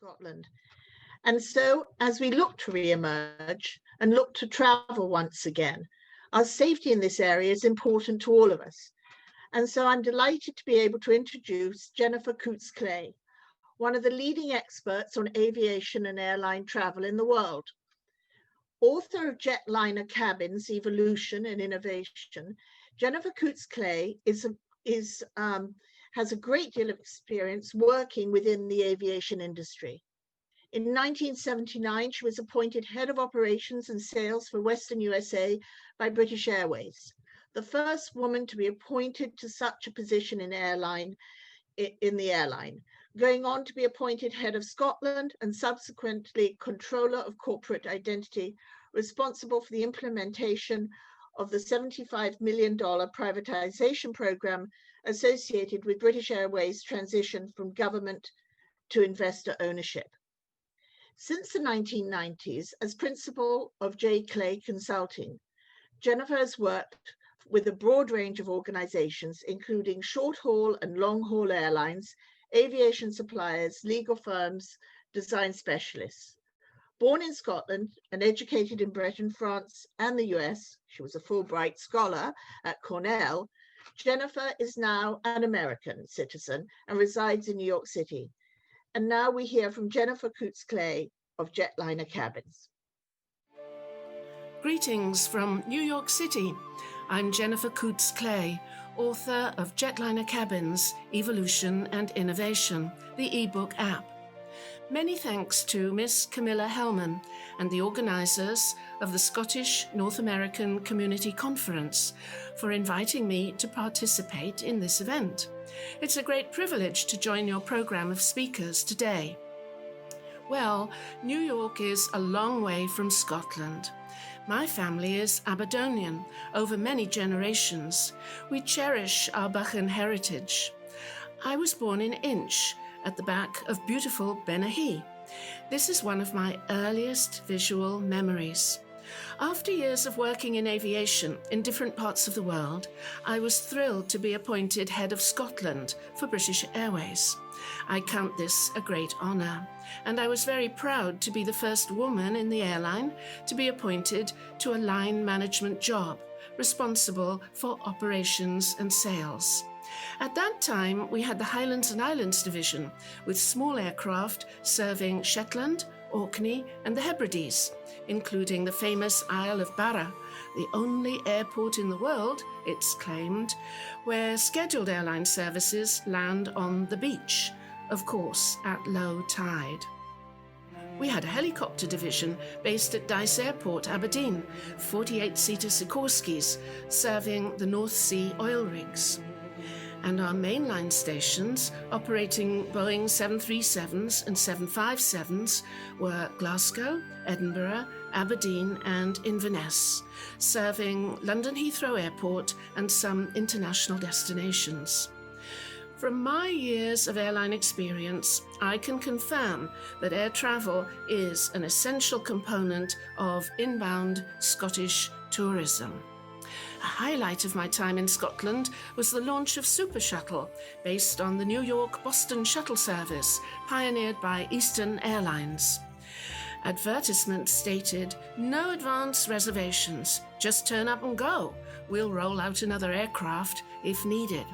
Scotland. And so, as we look to re-emerge and look to travel once again, our safety in this area is important to all of us. And so I'm delighted to be able to introduce Jennifer Coutts Clay, one of the leading experts on aviation and airline travel in the world. Author of Jetliner Cabins, Evolution and Innovation, Jennifer Coutts Clay has a great deal of experience working within the aviation industry. In 1979, she was appointed Head of Operations and Sales for Western USA by British Airways, the first woman to be appointed to such a position in the airline, going on to be appointed Head of Scotland and subsequently Controller of Corporate Identity, responsible for the implementation of the $75 million privatization program associated with British Airways' transition from government to investor ownership. Since the 1990s, as principal of J. Clay Consulting, Jennifer has worked with a broad range of organizations, including short-haul and long-haul airlines, aviation suppliers, legal firms, design specialists. Born in Scotland and educated in Britain, France, and the US, she was a Fulbright scholar at Cornell. Jennifer is now an American citizen and resides in New York City. And now we hear from Jennifer Coutts Clay of Jetliner Cabins. Greetings from New York City. I'm Jennifer Coutts Clay, author of Jetliner Cabins, Evolution and Innovation, the ebook app. Many thanks to Miss Camilla Hellman and the organisers of the Scottish North American Community Conference for inviting me to participate in this event. It's a great privilege to join your programme of speakers today. Well, New York is a long way from Scotland. My family is Aberdonian over many generations. We cherish our Buchan heritage. I was born in Inch, at the back of beautiful Benahee. This is one of my earliest visual memories. After years of working in aviation in different parts of the world, I was thrilled to be appointed Head of Scotland for British Airways. I count this a great honour, and I was very proud to be the first woman in the airline to be appointed to a line management job, responsible for operations and sales. At that time, we had the Highlands and Islands Division, with small aircraft serving Shetland, Orkney and the Hebrides, including the famous Isle of Barra, the only airport in the world, it's claimed, where scheduled airline services land on the beach, of course at low tide. We had a helicopter division based at Dyce Airport, Aberdeen, 48-seater Sikorskis, serving the North Sea oil rigs. And our mainline stations, operating Boeing 737s and 757s, were Glasgow, Edinburgh, Aberdeen and Inverness, serving London Heathrow Airport and some international destinations. From my years of airline experience, I can confirm that air travel is an essential component of inbound Scottish tourism. A highlight of my time in Scotland was the launch of Super Shuttle, based on the New York-Boston shuttle service, pioneered by Eastern Airlines. Advertisements stated, "No advance reservations, just turn up and go. We'll roll out another aircraft if needed."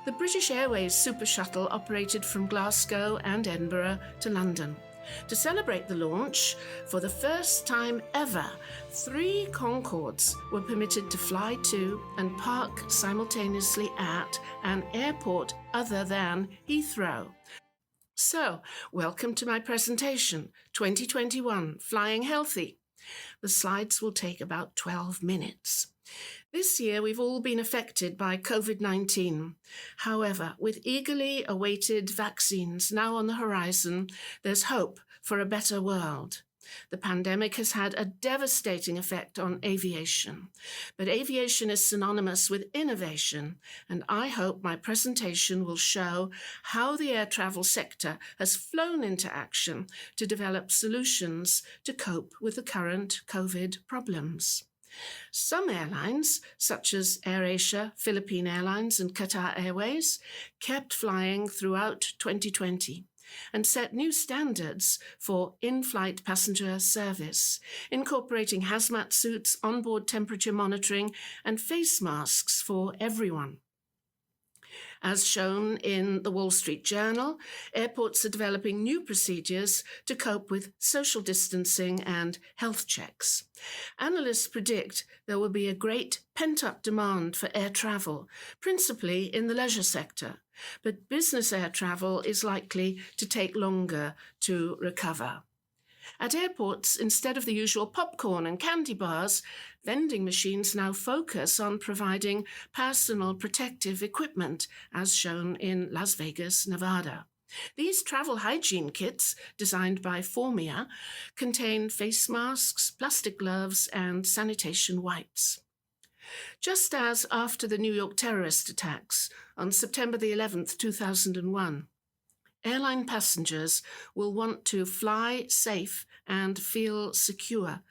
The British Airways Super Shuttle operated from Glasgow and Edinburgh to London. To celebrate the launch, for the first time ever, 3 Concordes were permitted to fly to and park simultaneously at an airport other than Heathrow. So, welcome to my presentation, 2021, Flying Healthy. The slides will take about 12 minutes. This year, we've all been affected by COVID-19. However, with eagerly awaited vaccines now on the horizon, there's hope for a better world. The pandemic has had a devastating effect on aviation, but aviation is synonymous with innovation, and I hope my presentation will show how the air travel sector has flown into action to develop solutions to cope with the current COVID problems. Some airlines, such as AirAsia, Philippine Airlines and Qatar Airways, kept flying throughout 2020, and set new standards for in-flight passenger service, incorporating hazmat suits, onboard temperature monitoring, and face masks for everyone. As shown in the Wall Street Journal, airports are developing new procedures to cope with social distancing and health checks. Analysts predict there will be a great pent-up demand for air travel, principally in the leisure sector, but business air travel is likely to take longer to recover. At airports, instead of the usual popcorn and candy bars, vending machines now focus on providing personal protective equipment, as shown in Las Vegas, Nevada. These travel hygiene kits, designed by Formia, contain face masks, plastic gloves, and sanitation wipes. Just as after the New York terrorist attacks on September the 11th, 2001, airline passengers will want to fly safe and feel secure,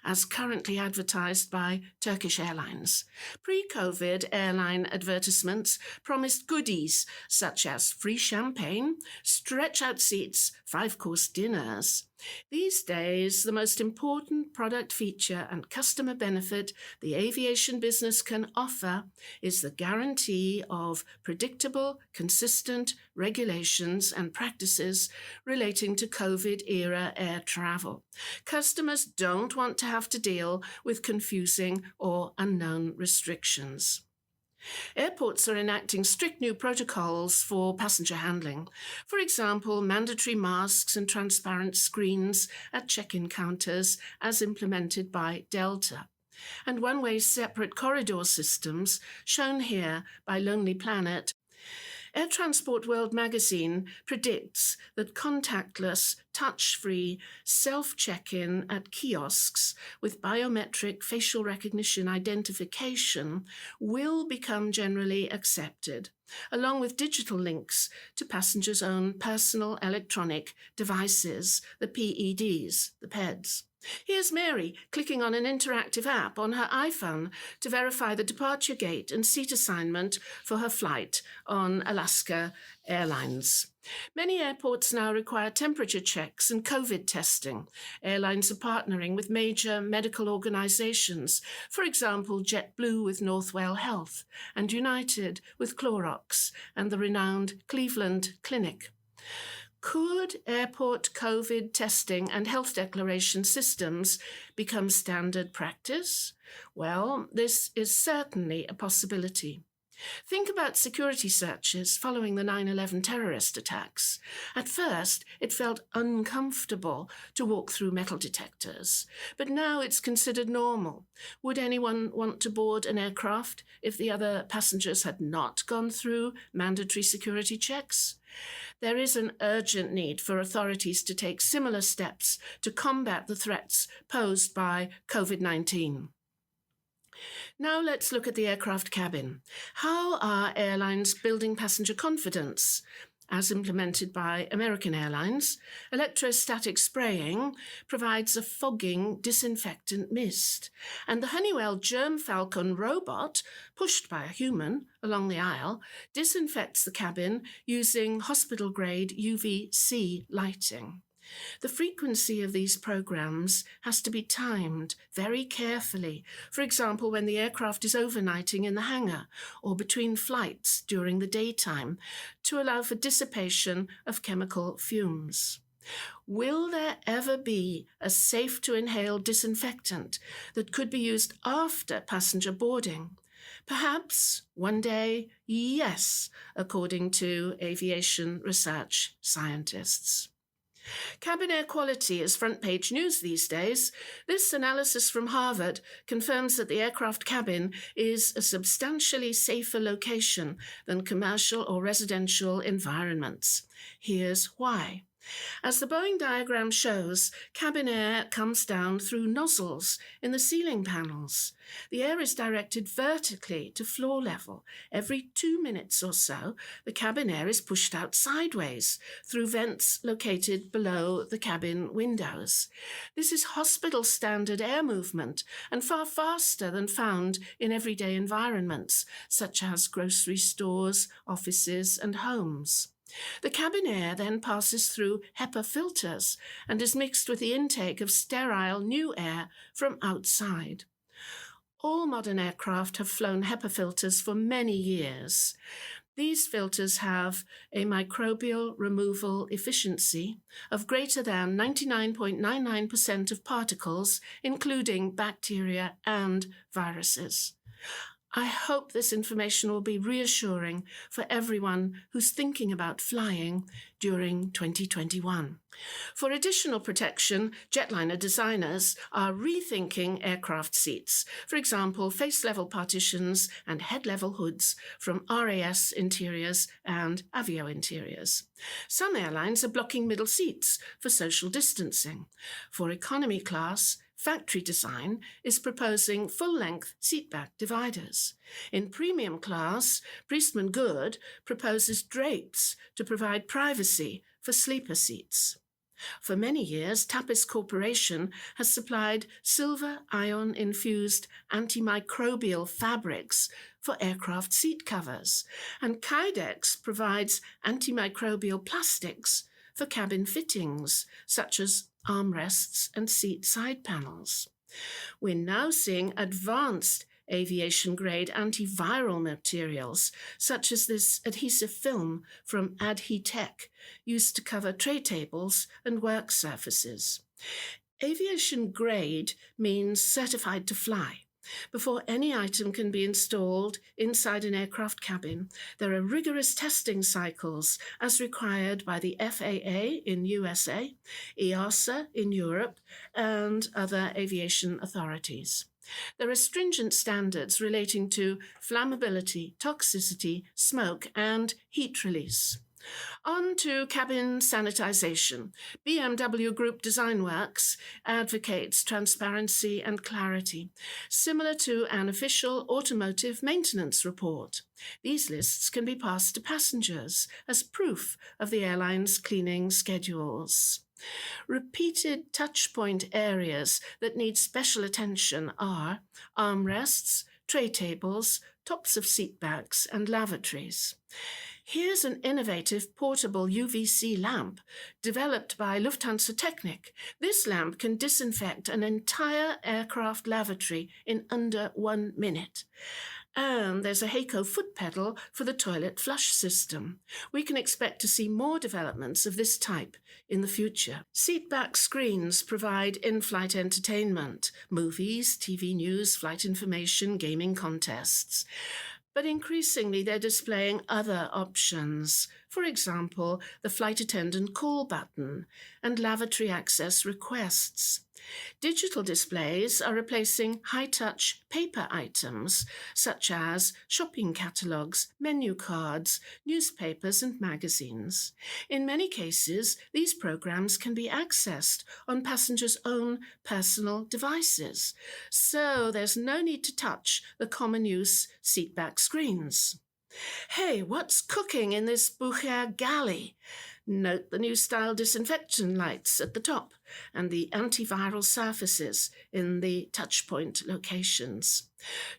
as currently advertised by Turkish Airlines. Pre-COVID airline advertisements promised goodies such as free champagne, stretch-out seats, 5-course dinners. These days, the most important product feature and customer benefit the aviation business can offer is the guarantee of predictable, consistent regulations and practices relating to COVID-era air travel. Customers don't want to have to deal with confusing or unknown restrictions. Airports are enacting strict new protocols for passenger handling. For example, mandatory masks and transparent screens at check-in counters as implemented by Delta, and one-way separate corridor systems shown here by Lonely Planet. Air Transport World magazine predicts that contactless, touch-free, self-check-in at kiosks with biometric facial recognition identification will become generally accepted, along with digital links to passengers' own personal electronic devices, the PEDs, the PEDs. Here's Mary clicking on an interactive app on her iPhone to verify the departure gate and seat assignment for her flight on Alaska Airlines. Many airports now require temperature checks and COVID testing. Airlines are partnering with major medical organizations, for example, JetBlue with Northwell Health and United with Clorox and the renowned Cleveland Clinic. Could airport COVID testing and health declaration systems become standard practice? Well, this is certainly a possibility. Think about security searches following the 9/11 terrorist attacks. At first, it felt uncomfortable to walk through metal detectors, but now it's considered normal. Would anyone want to board an aircraft if the other passengers had not gone through mandatory security checks? There is an urgent need for authorities to take similar steps to combat the threats posed by COVID-19. Now let's look at the aircraft cabin. How are airlines building passenger confidence? As implemented by American Airlines, electrostatic spraying provides a fogging disinfectant mist, and the Honeywell Germ Falcon robot, pushed by a human along the aisle, disinfects the cabin using hospital-grade UVC lighting. The frequency of these programs has to be timed very carefully, for example, when the aircraft is overnighting in the hangar or between flights during the daytime, to allow for dissipation of chemical fumes. Will there ever be a safe-to-inhale disinfectant that could be used after passenger boarding? Perhaps one day, yes, according to aviation research scientists. Cabin air quality is front-page news these days. This analysis from Harvard confirms that the aircraft cabin is a substantially safer location than commercial or residential environments. Here's why. As the Boeing diagram shows, cabin air comes down through nozzles in the ceiling panels. The air is directed vertically to floor level. Every 2 minutes or so, the cabin air is pushed out sideways through vents located below the cabin windows. This is hospital standard air movement and far faster than found in everyday environments, such as grocery stores, offices, and homes. The cabin air then passes through HEPA filters and is mixed with the intake of sterile new air from outside. All modern aircraft have flown HEPA filters for many years. These filters have a microbial removal efficiency of greater than 99.99% of particles, including bacteria and viruses. I hope this information will be reassuring for everyone who's thinking about flying during 2021. For additional protection, jetliner designers are rethinking aircraft seats. For example, face-level partitions and head-level hoods from RAS interiors and Avio interiors. Some airlines are blocking middle seats for social distancing. For economy class, Factory Design is proposing full-length seatback dividers. In premium class, Priestman Good proposes drapes to provide privacy for sleeper seats. For many years, Tapis Corporation has supplied silver ion-infused antimicrobial fabrics for aircraft seat covers, and Kydex provides antimicrobial plastics for cabin fittings, such as armrests and seat side panels. We're now seeing advanced aviation-grade antiviral materials, such as this adhesive film from Adhetech, used to cover tray tables and work surfaces. Aviation-grade means certified to fly. Before any item can be installed inside an aircraft cabin, there are rigorous testing cycles as required by the FAA in USA, EASA in Europe, and other aviation authorities. There are stringent standards relating to flammability, toxicity, smoke, and heat release. On to cabin sanitization. BMW Group Design Works advocates transparency and clarity, similar to an official automotive maintenance report. These lists can be passed to passengers as proof of the airline's cleaning schedules. Repeated touchpoint areas that need special attention are armrests, tray tables, tops of seatbacks, and lavatories. Here's an innovative portable UVC lamp developed by Lufthansa Technik. This lamp can disinfect an entire aircraft lavatory in under 1 minute. And there's a Heiko foot pedal for the toilet flush system. We can expect to see more developments of this type in the future. Seatback screens provide in-flight entertainment, movies, TV news, flight information, gaming contests. But increasingly they're displaying other options. For example, the flight attendant call button and lavatory access requests. Digital displays are replacing high-touch paper items, such as shopping catalogues, menu cards, newspapers, and magazines. In many cases, these programs can be accessed on passengers' own personal devices, so there's no need to touch the common-use seatback screens. Hey, what's cooking in this Boucher galley? Note the new style disinfection lights at the top and the antiviral surfaces in the touchpoint locations.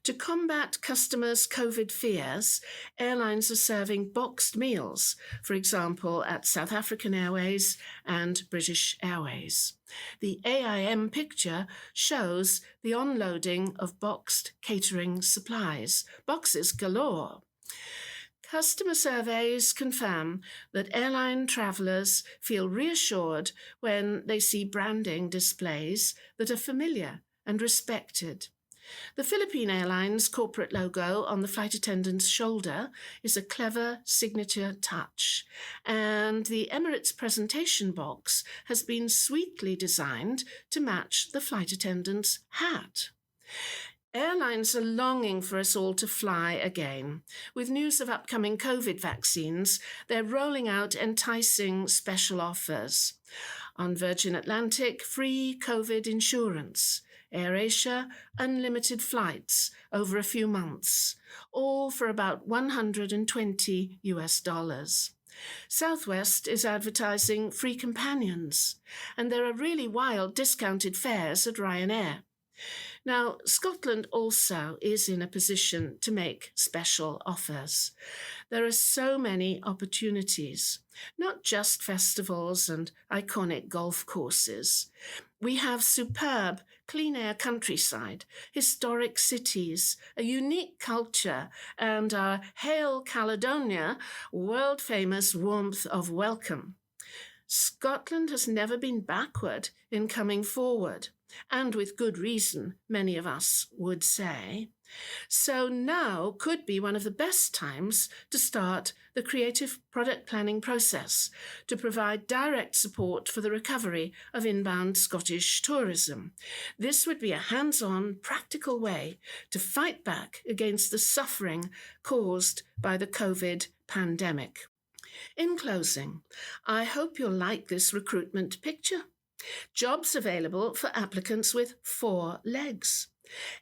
To combat customers' COVID fears, airlines are serving boxed meals, for example, at South African Airways and British Airways. The AIM picture shows the onloading of boxed catering supplies, boxes galore. Customer surveys confirm that airline travelers feel reassured when they see branding displays that are familiar and respected. The Philippine Airlines corporate logo on the flight attendant's shoulder is a clever signature touch, and the Emirates presentation box has been sweetly designed to match the flight attendant's hat. Airlines are longing for us all to fly again. With news of upcoming COVID vaccines, they're rolling out enticing special offers. On Virgin Atlantic, free COVID insurance. AirAsia, unlimited flights over a few months, all for about $120. Southwest is advertising free companions, and there are really wild discounted fares at Ryanair. Now, Scotland also is in a position to make special offers. There are so many opportunities, not just festivals and iconic golf courses. We have superb clean air countryside, historic cities, a unique culture, and our Hail Caledonia, world famous warmth of welcome. Scotland has never been backward in coming forward, and with good reason, many of us would say. So now could be one of the best times to start the creative product planning process to provide direct support for the recovery of inbound Scottish tourism. This would be a hands-on, practical way to fight back against the suffering caused by the COVID pandemic. In closing, I hope you'll like this recruitment picture. Jobs available for applicants with 4 legs.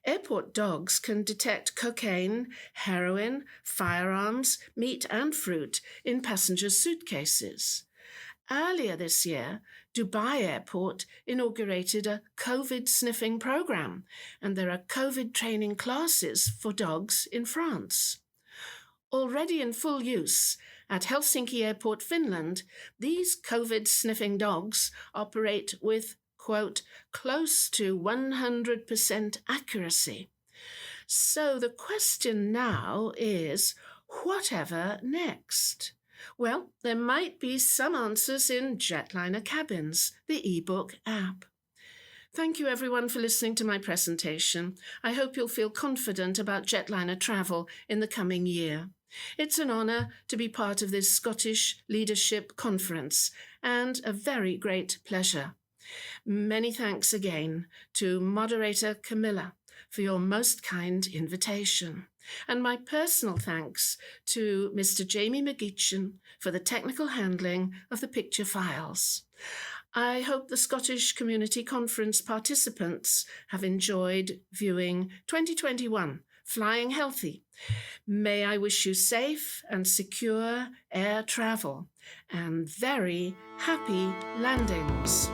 Airport dogs can detect cocaine, heroin, firearms, meat and fruit in passengers' suitcases. Earlier this year, Dubai Airport inaugurated a COVID sniffing program, and there are COVID training classes for dogs in France. Already in full use at Helsinki Airport, Finland, these COVID sniffing dogs operate with, quote, close to 100% accuracy. So the question now is, whatever next? Well, there might be some answers in Jetliner Cabins, the ebook app. Thank you everyone for listening to my presentation. I hope you'll feel confident about jetliner travel in the coming year. It's an honour to be part of this Scottish Leadership Conference and a very great pleasure. Many thanks again to moderator Camilla for your most kind invitation. And my personal thanks to Mr. Jamie McGeechan for the technical handling of the picture files. I hope the Scottish Community Conference participants have enjoyed viewing 2021 Flying Healthy. May I wish you safe and secure air travel and very happy landings.